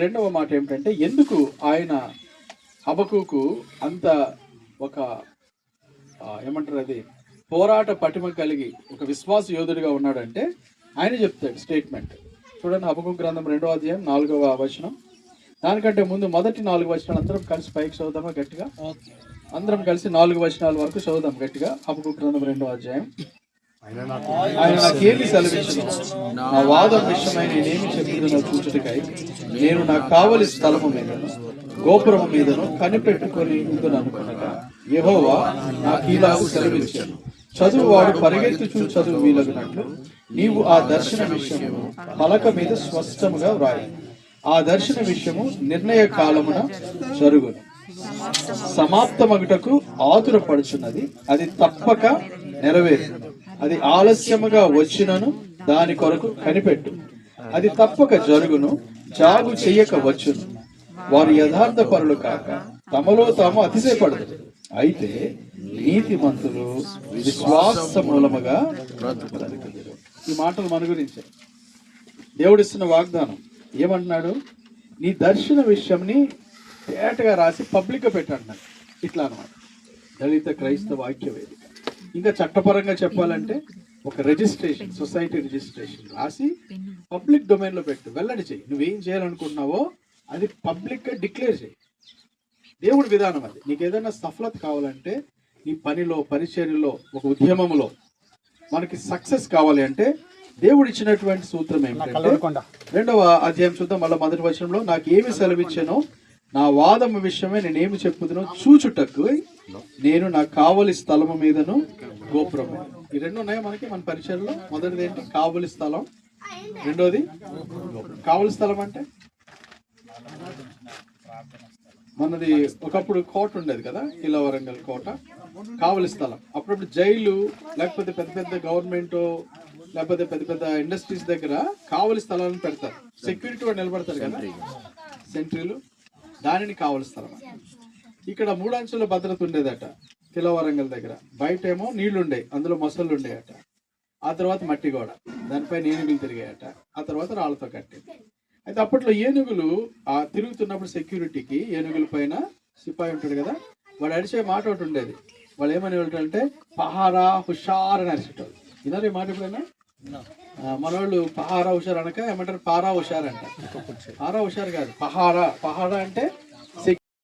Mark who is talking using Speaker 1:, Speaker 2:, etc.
Speaker 1: రెండవ మాట ఏమిటంటే, ఎందుకు ఆయన హబక్కూకు అంత ఒక ఏమంటారు అది పోరాట పటిమ కలిగి ఒక విశ్వాస యోధుడిగా ఉన్నాడంటే ఆయన చెప్తాడు స్టేట్మెంట్. చూడండి, హబక్కూకు గ్రంథం 2వ అధ్యాయం 4వ వచనం. దానికంటే ముందు మొదటి 4 వచనాలు అందరం కలిసి పైకి చదువుదామా గట్టిగా? అందరం కలిసి 4 వచనాల వరకు చదువుదాం గట్టిగా. హబక్కూకు గ్రంథం 2వ అధ్యాయం. ఆయన నాకేమి సెలవించును, నా వాదం విషయమై నేనేమి చెప్పుదునో చూచుటకై నేను నాకు కావలి స్థలము మీదను గోపురము మీదను కనిపెట్టుకొని ఉందును అనుకునగా యెహోవా నాకు ఇలాగ సెలవించాను, చదువువాడు పరిగెత్తుచు చదువు వీలగినట్లు నీవు ఆ దర్శన విషయము పలక మీద స్పష్టముగా వ్రాయి. ఆ దర్శన విషయము నిర్ణయ కాలమున జరుగును, సమాప్తమగుటకు ఆతురపడుచున్నది, అది తప్పక నెరవేరు. అది ఆలస్యముగా వచ్చినను దాని కొరకు కనిపెట్టు, అది తప్పక జరుగును, జాగు చెయ్యక వచ్చును. వారు యథార్థ పరులు కాక తమలో తాము అతిశయపడదు, అయితే నీతిమంతులు విశ్వాస మూలముగా బ్రతుకుతారు. ఈ మాటలు మన గురించే. దేవుడిస్తున్న వాగ్దానం ఏమంటున్నాడు? నీ దర్శన విషయంని తేటగా రాసి పబ్లిక్ గా పెట్టంటున్నాడు. ఇట్లా అన్నమాట. దళిత క్రైస్తవ ఐక్య వేదిక. ఇంకా చట్టపరంగా చెప్పాలంటే ఒక రిజిస్ట్రేషన్, సొసైటీ రిజిస్ట్రేషన్ రాసి పబ్లిక్ డొమైన్ లో పెట్టు, వెల్లడి చెయ్యి. నువ్వేం చేయాలనుకుంటున్నావో అది పబ్లిక్ గా డిక్లేర్ చేయి. దేవుడి విధానం అది. నీకు ఏదైనా సఫలత కావాలంటే నీ పనిలో, పరిచర్యలో, ఒక ఉద్యమంలో మనకి సక్సెస్ కావాలి అంటే దేవుడు ఇచ్చినటువంటి సూత్రం ఏమిటంటే 2వ అధ్యాయం చూద్దాం. మళ్ళీ మొదటి వచనంలో నాకు ఏమి సెలవిచ్చానో నా వాదము విషయమే నేనేమి చెప్పుదునో చూచుటకు నేను నాకు కావలి స్థలము మీదను గోపురము. ఈ రెండు ఉన్నాయి మనకి మన పరిచయంలో. మొదటిది ఏంటి? కావలి స్థలం. రెండోది కావలి స్థలం అంటే మనది ఒకప్పుడు కోట ఉండేది కదా, కిలా వరంగల్ కోట. కావలి స్థలం అప్పుడప్పుడు జైలు, లేకపోతే పెద్ద పెద్ద గవర్నమెంట్, లేకపోతే పెద్ద పెద్ద ఇండస్ట్రీస్ దగ్గర కావలి స్థలాలను పెడతారు. సెక్యూరిటీ వాడు నిలబడతారు కదా, సెంట్రీలు. దానిని కావలి స్థలం. ఇక్కడ 3 అంచెల భద్రత ఉండేదట కిలా వరంగల్ దగ్గర. బయట ఏమో నీళ్లు ఉండేవి, అందులో మొసళ్ళు ఉండేయట. ఆ తర్వాత మట్టి గోడ, దానిపైన ఏనుగులు తిరిగాయట. ఆ తర్వాత రాళ్లతో కట్టింది. అయితే అప్పట్లో ఏనుగులు తిరుగుతున్నప్పుడు సెక్యూరిటీకి ఏనుగుల పైన సిపాయి ఉంటాడు కదా, వాడు అరిచే మాట ఒకటి ఉండేది. వాళ్ళు ఏమని అంటే పహారా హుషార్ అని అరిచేటోళ్ళు. విన్నారు ఈ మాట ఎప్పుడైనా? మన వాళ్ళు పహారా హుషార్ అనక ఏమంటారు? పారా హుషార్ అంట. పారా హుషార్ కాదు, పహారా. పహారా అంటే